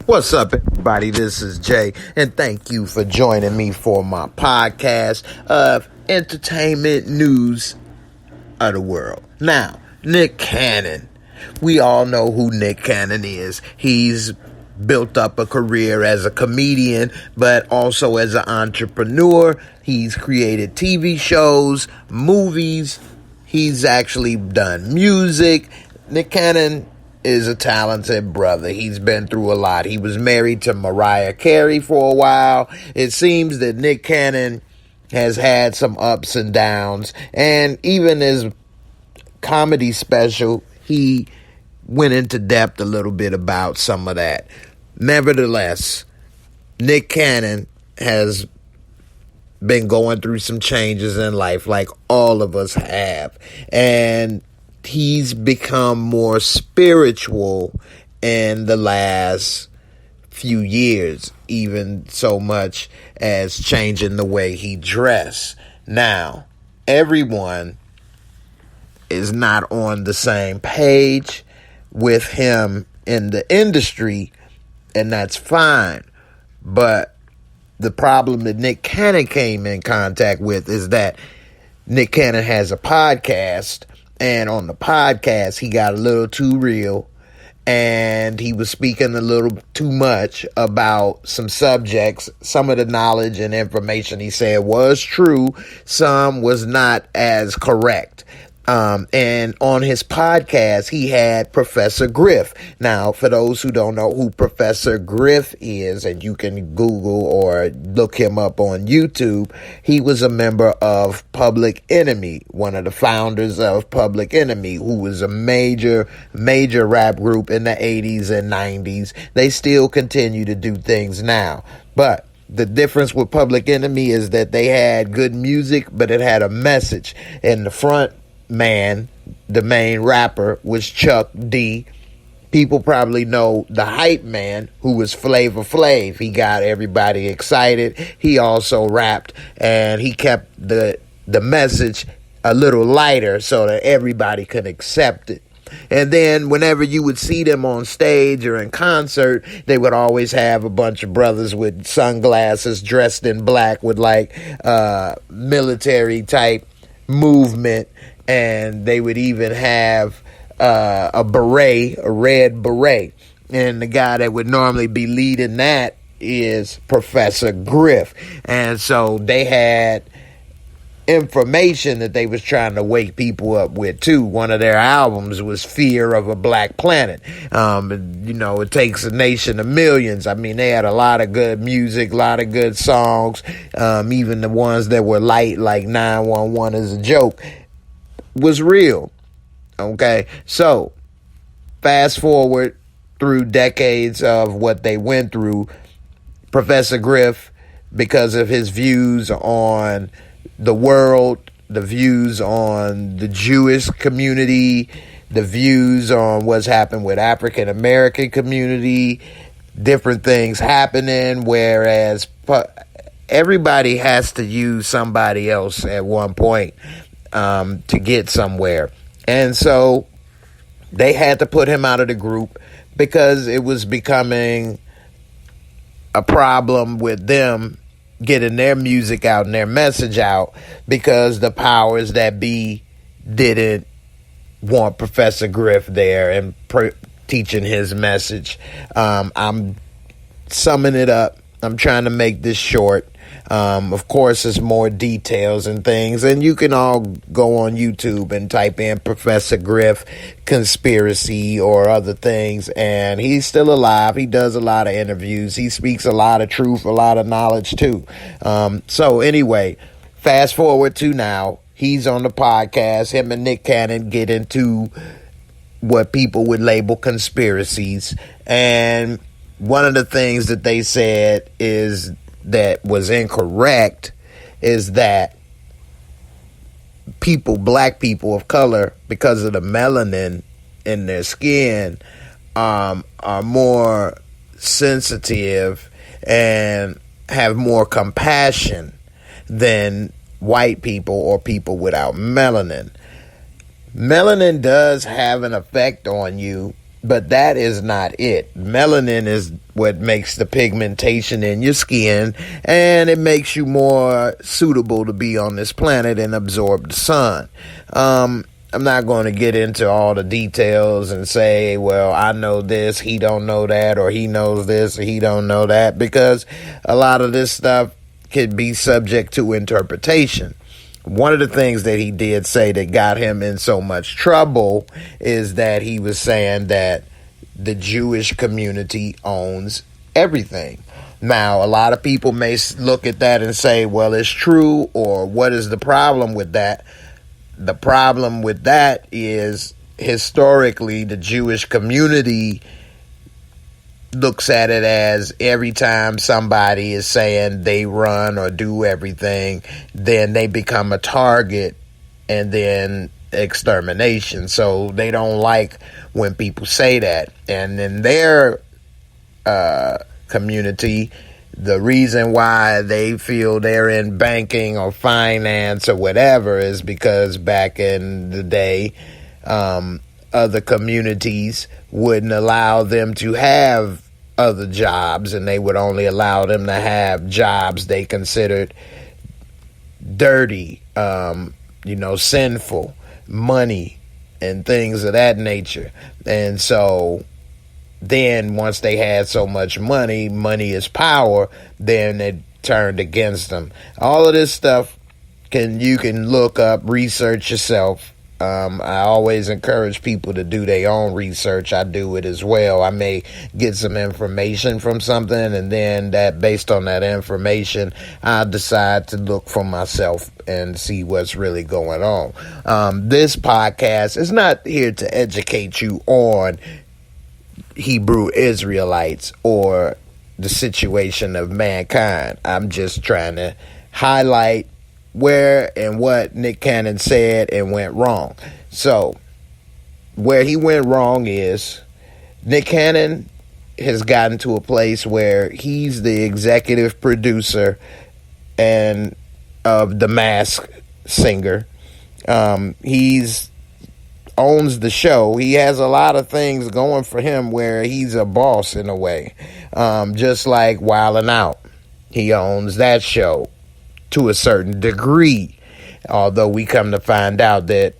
What's up, everybody? This is Jay, and thank you for joining me for my podcast of entertainment news of the world. Now, Nick Cannon. We all know who Nick Cannon is. He's built up a career as a comedian, but also as an entrepreneur. He's created TV shows, movies. He's actually done music. Nick Cannon is a talented brother. He's been through a lot. He was married to Mariah Carey for a while. It seems that Nick Cannon has had some ups and downs, and even his comedy special, he went into depth a little bit about some of that. Nevertheless, Nick Cannon has been going through some changes in life like all of us have, and he's become more spiritual in the last few years, even so much as changing the way he dressed. Now, everyone is not on the same page with him in the industry, and that's fine. But the problem that Nick Cannon came in contact with is that Nick Cannon has a podcast, and on the podcast, he got a little too real, and he was speaking a little too much about some subjects. Some of the knowledge and information he said was true. Some was not as correct. And on his podcast, he had Professor Grif. Now, for those who don't know who Professor Grif is, and you can Google or look him up on YouTube, he was a member of Public Enemy, one of the founders of Public Enemy, who was a major rap group in the 80s and 90s. They still continue to do things now. But the difference with Public Enemy is that they had good music, but it had a message. In the front man, the main rapper, was Chuck D. People probably know the hype man, who was Flavor Flav. He got everybody excited. He also rapped, and he kept the message a little lighter so that everybody could accept it. And then whenever you would see them on stage or in concert, they would always have a bunch of brothers with sunglasses dressed in black with like military type movement. And they would even have a beret, a red beret. And the guy that would normally be leading that is Professor Grif. And so they had information that they was trying to wake people up with too. One of their albums was Fear of a Black Planet. It takes a nation of millions. I mean, they had a lot of good music, a lot of good songs. Even the ones that were light, like 911 is a joke, was real. Okay, so fast forward through decades of what they went through. Professor Grif, because of his views on the world, the views on the Jewish community, the views on what's happened with African American community, different things happening, whereas everybody has to use somebody else at one point to get somewhere. And so they had to put him out of the group because it was becoming a problem with them getting their music out and their message out, because the powers that be didn't want Professor Grif there and teaching his message. I'm summing it up. I'm trying to make this short. Of course, there's more details and things, and you can all go on YouTube and type in Professor Grif conspiracy or other things, and he's still alive. He does a lot of interviews. He speaks a lot of truth, a lot of knowledge too. So anyway, fast forward to now, he's on the podcast. Him and Nick Cannon get into what people would label conspiracies, and one of the things that they said is that was incorrect is that black people of color, because of the melanin in their skin, are more sensitive and have more compassion than white people or people without melanin. Melanin does have an effect on you But that is not it. Melanin is what makes the pigmentation in your skin, and it makes you more suitable to be on this planet and absorb the sun. I'm not going to get into all the details and say, well, I know this, he don't know that, or he knows this, or he don't know that, because a lot of this stuff could be subject to interpretation. One of the things that he did say that got him in so much trouble is that he was saying that the Jewish community owns everything. Now, a lot of people may look at that and say, well, it's true, or what is the problem with that? The problem with that is historically the Jewish community looks at it as every time somebody is saying they run or do everything, then they become a target and then extermination. So they don't like when people say that. And in their community, the reason why they feel they're in banking or finance or whatever is because back in the day, other communities wouldn't allow them to have other jobs, and they would only allow them to have jobs they considered dirty, sinful, money, and things of that nature. And so then once they had so much money is power, then it turned against them. All of this stuff you can look up, research yourself. I always encourage people to do their own research. I do it as well. I may get some information from something, and then based on that information, I decide to look for myself and see what's really going on. This podcast is not here to educate you on Hebrew Israelites or the situation of mankind. I'm just trying to highlight where and what Nick Cannon said and went wrong. So, where he went wrong is Nick Cannon has gotten to a place where he's the executive producer and of The Masked Singer. He's owns the show. He has a lot of things going for him where he's a boss in a way. Just like Wildin' Out. He owns that show to a certain degree, although we come to find out that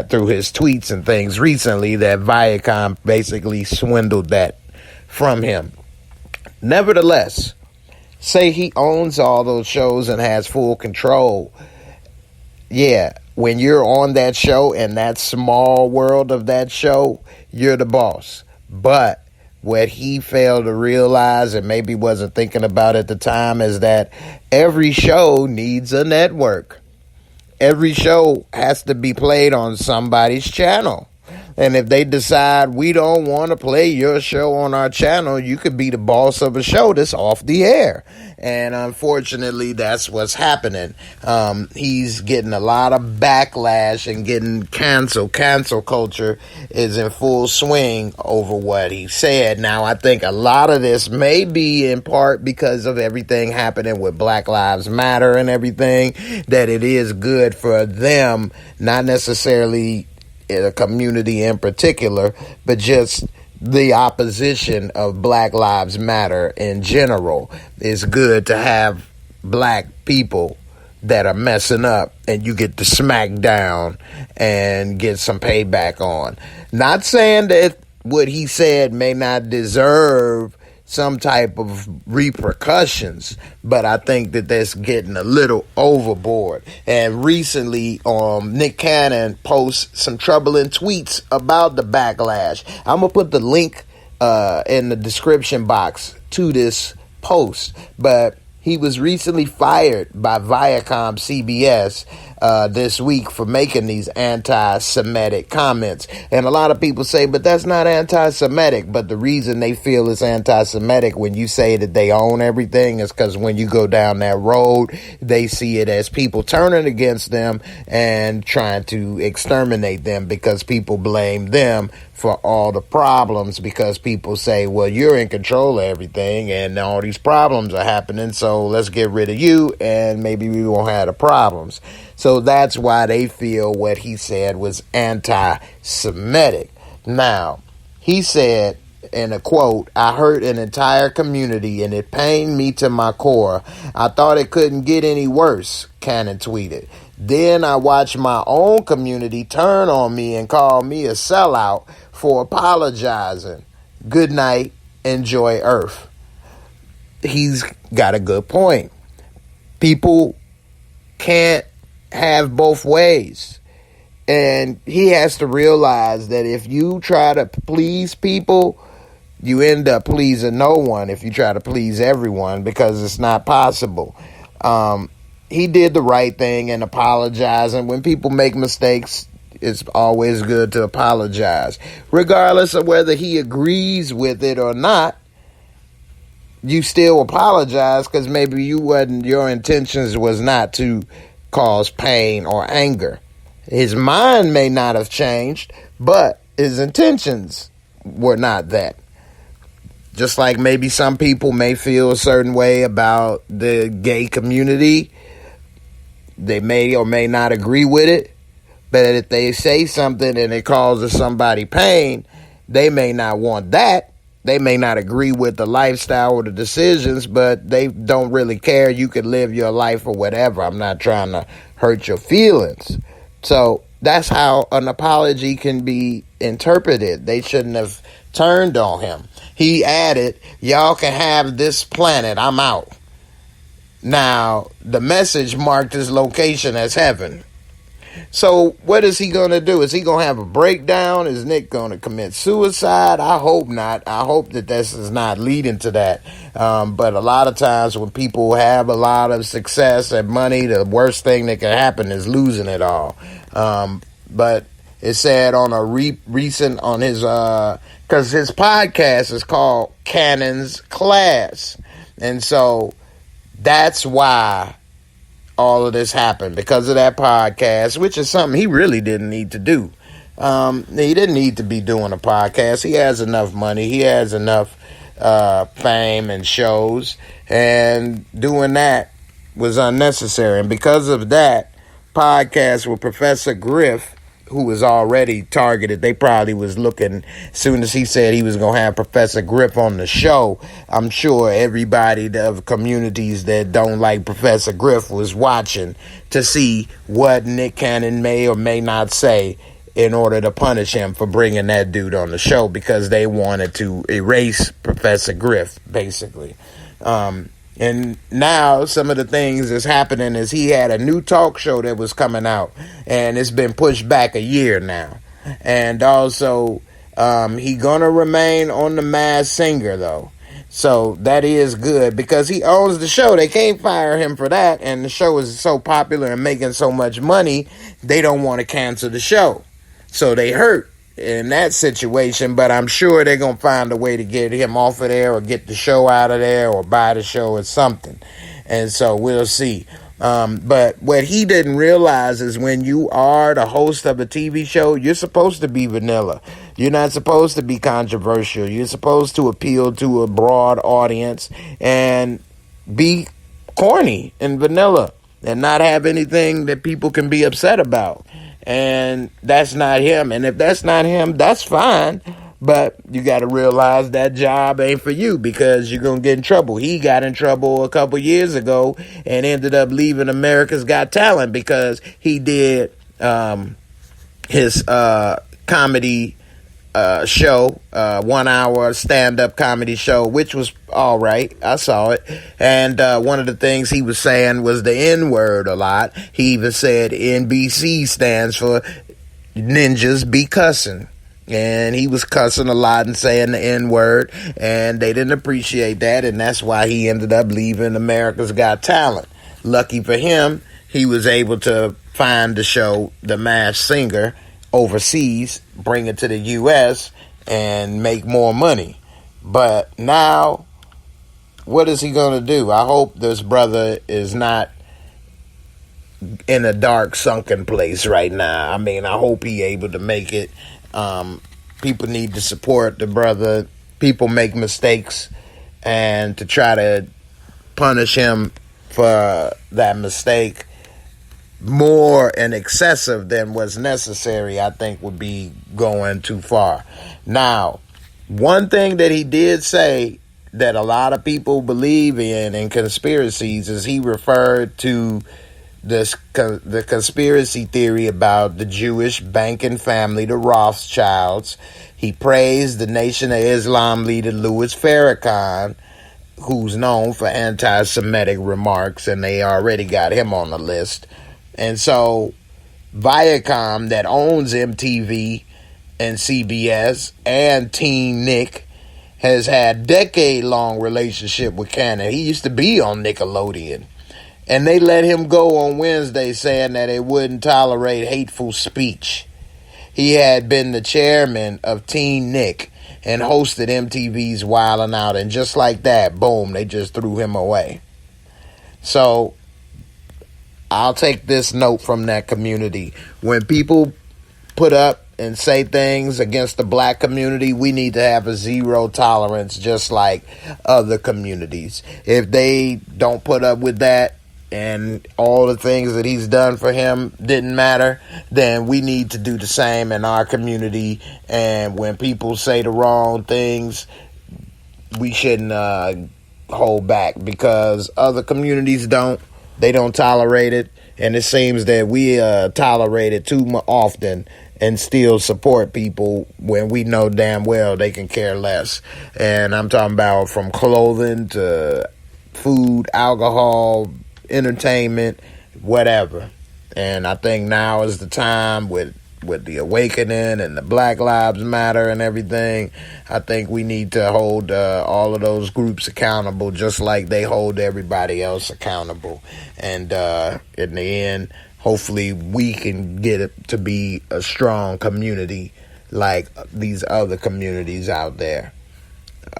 through his tweets and things recently that Viacom basically swindled that from him. Nevertheless, say he owns all those shows and has full control. Yeah, when you're on that show and that small world of that show, you're the boss. But what he failed to realize and maybe wasn't thinking about at the time is that every show needs a network. Every show has to be played on somebody's channel. And if they decide we don't want to play your show on our channel, you could be the boss of a show that's off the air. And unfortunately, that's what's happening. He's getting a lot of backlash and getting canceled. Cancel culture is in full swing over what he said. Now, I think a lot of this may be in part because of everything happening with Black Lives Matter and everything, that it is good for them, not necessarily in a community in particular, but just the opposition of Black Lives Matter in general. It's good to have black people that are messing up and you get to smack down and get some payback on. Not saying that what he said may not deserve some type of repercussions, but I think that that's getting a little overboard. And recently, Nick Cannon posts some troubling tweets about the backlash. I'm gonna put the link in the description box to this post, but he was recently fired by Viacom CBS this week for making these anti-Semitic comments. And a lot of people say, but that's not anti-Semitic. But the reason they feel it's anti-Semitic when you say that they own everything is because when you go down that road, they see it as people turning against them and trying to exterminate them because people blame them for all the problems, because people say, well, you're in control of everything and all these problems are happening, so let's get rid of you and maybe we won't have the problems. So that's why they feel what he said was anti-Semitic. Now, He said, in a quote, "I hurt an entire community and it pained me to my core. I thought it couldn't get any worse," Cannon tweeted. "Then I watched my own community turn on me and call me a sellout for apologizing. Good night. Enjoy Earth." He's got a good point. People can't have both ways. And he has to realize that if you try to please people, you end up pleasing no one if you try to please everyone, because it's not possible. He did the right thing in apologizing. When people make mistakes, it's always good to apologize. Regardless of whether he agrees with it or not, you still apologize, because maybe your intentions was not to cause pain or anger. His mind may not have changed, but his intentions were not that. Just like maybe some people may feel a certain way about the gay community. They may or may not agree with it, but if they say something and it causes somebody pain, they may not want that. They may not agree with the lifestyle or the decisions, but they don't really care. You can live your life or whatever. I'm not trying to hurt your feelings. So that's how an apology can be interpreted. They shouldn't have turned on him. He added, "Y'all can have this planet. I'm out." Now, the message marked his location as heaven. So what is he going to do? Is he going to have a breakdown? Is Nick going to commit suicide? I hope not. I hope that this is not leading to that. But a lot of times when people have a lot of success and money, the worst thing that can happen is losing it all. But it said on a recent, on his, because his podcast is called Cannon's Class. And so that's why all of this happened, because of that podcast, which is something he really didn't need to do. He didn't need to be doing a podcast. He has enough money. He has enough fame and shows, and doing that was unnecessary. And because of that podcast with Professor Grif, who was already targeted, they probably was looking, as soon as he said he was going to have Professor Grif on the show, I'm sure everybody of communities that don't like Professor Grif was watching to see what Nick Cannon may or may not say in order to punish him for bringing that dude on the show, because they wanted to erase Professor Grif, basically. And now some of the things that's happening is he had a new talk show that was coming out, and it's been pushed back a year now. And also, he gonna remain on The Masked Singer, though. So that is good, because he owns the show. They can't fire him for that, and the show is so popular and making so much money, they don't want to cancel the show. So they hurt in that situation, but I'm sure they're going to find a way to get him off of there, or get the show out of there, or buy the show or something. And so we'll see. But what he didn't realize is when you are the host of a TV show, you're supposed to be vanilla. You're not supposed to be controversial. You're supposed to appeal to a broad audience and be corny and vanilla and not have anything that people can be upset about. And that's not him. And if that's not him, that's fine. But you got to realize that job ain't for you, because you're going to get in trouble. He got in trouble a couple years ago and ended up leaving America's Got Talent because he did his comedy show, 1 hour stand-up comedy show, which was all right. I saw it. And one of the things he was saying was the N-word a lot. He even said NBC stands for Ninjas Be Cussing. And he was cussing a lot and saying the N-word, and they didn't appreciate that, and that's why he ended up leaving America's Got Talent. Lucky for him, he was able to find the show, The Masked Singer, overseas, bring it to the U.S., and make more money. But now, what is he going to do? I hope this brother is not in a dark, sunken place right now. I mean, I hope he able to make it. People need to support the brother. People make mistakes, and to try to punish him for that mistake more and excessive than was necessary, I think would be going too far. Now, One thing that he did say that a lot of people believe in conspiracies is he referred to the conspiracy theory about the Jewish banking family, the Rothschilds. He praised the Nation of Islam leader Louis Farrakhan, who's known for anti-Semitic remarks, and they already got him on the list. And so Viacom, that owns MTV and CBS and Teen Nick, has had decade-long relationship with Cannon. He used to be on Nickelodeon. And they let him go on Wednesday saying that they wouldn't tolerate hateful speech. He had been the chairman of Teen Nick and hosted MTV's Wildin' Out. And just like that, boom, they just threw him away. So I'll take this note from that community. When people put up and say things against the black community, we need to have a zero tolerance, just like other communities. If they don't put up with that, and all the things that he's done for him didn't matter, then we need to do the same in our community. And when people say the wrong things, we shouldn't hold back, because other communities don't tolerate it. And it seems that we tolerate it too often and still support people when we know damn well they can care less. And I'm talking about from clothing to food, alcohol, entertainment, whatever. And I think now is the time with the awakening and the Black Lives Matter and everything. I think we need to hold all of those groups accountable, just like they hold everybody else accountable. And in the end, hopefully we can get it to be a strong community like these other communities out there.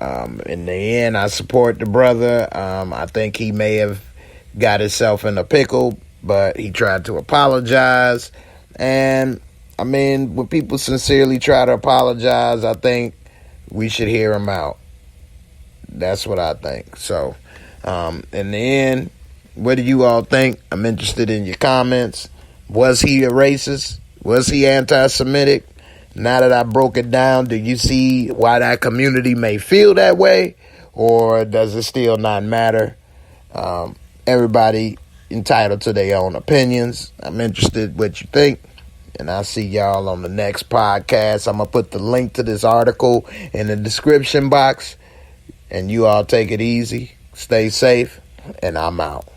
In the end, I support the brother. I think he may have got himself in a pickle, but he tried to apologize. And I mean, when people sincerely try to apologize, I think we should hear him out. That's what I think. So in the end, what do you all think? I'm interested in your comments. Was he a racist? Was he anti-Semitic? Now that I broke it down, do you see why that community may feel that way? Or does it still not matter? Everybody entitled to their own opinions. I'm interested what you think. And I'll see y'all on the next podcast. I'm going to put the link to this article in the description box. And you all take it easy. Stay safe. And I'm out.